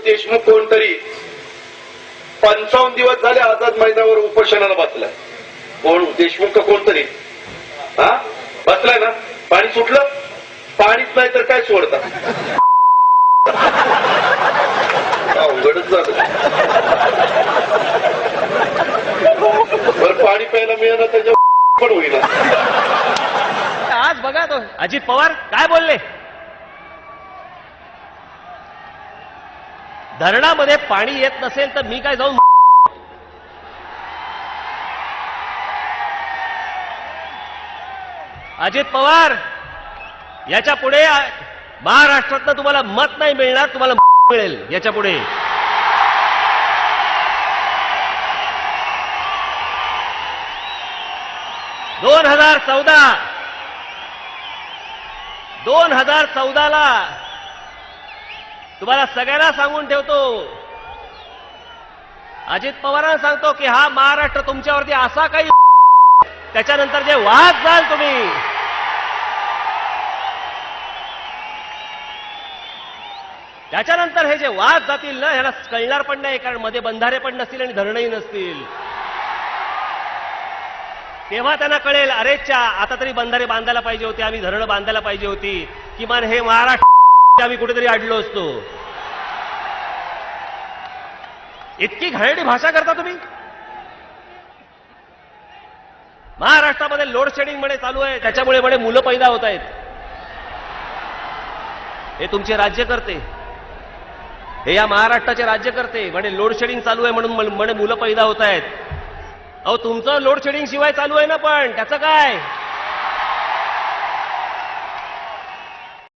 देशमुख कोणतरी 55 दिवस झाले आझाद मैदानावर उपोषणाला बसलाय. कोण देशमुख का कोणतरी हा बसलाय ना. पाणी सुटलं. पाणीच नाही तर काय सोडता. अवघडच झालं. बरं पाणी प्यायला मिळालं त्याच्या पण होईना. आज बघा तो अजित पवार काय बोलले. धरणामध्ये पाणी येत नसेल तर मी काय जाऊन अजित पवार याच्या पुढे महाराष्ट्रातनं तुम्हाला मत नाही मिळणार, तुम्हाला मिळेल याच्या पुढे. दोन हजार चौदाला तुम्हाला सगळ्यांना सांगून ठेवतो, अजित पवारांना सांगतो की हा महाराष्ट्र तुमच्यावरती असा काही त्याच्यानंतर जे वाद जाल तुम्ही त्याच्यानंतर हे जे वाद जातील ना ह्याला कळणार पण नाही, कारण मध्ये बंधारे पण नसतील आणि धरणही नसतील. तेव्हा त्यांना कळेल अरेच्या आता तरी बंधारे बांधायला पाहिजे होते, आम्ही धरणं बांधायला पाहिजे होती, किमान हे महाराष्ट्र आम्ही कुठेतरी अडलो असतो. इतकी घाणेरडी भाषा करता तुम्ही. महाराष्ट्रामध्ये लोड शेडिंग मध्ये चालू आहे, त्याच्यामुळे म्हणे मुलं पैदा होत आहेत. हे तुमचे राज्यकर्ते, हे या महाराष्ट्राचे राज्यकर्ते म्हणे लोड शेडिंग चालू आहे म्हणून म्हणे मुलं पैदा होत आहेत. अहो तुमचं लोड शेडिंग शिवाय चालू आहे ना, पण त्याचं काय.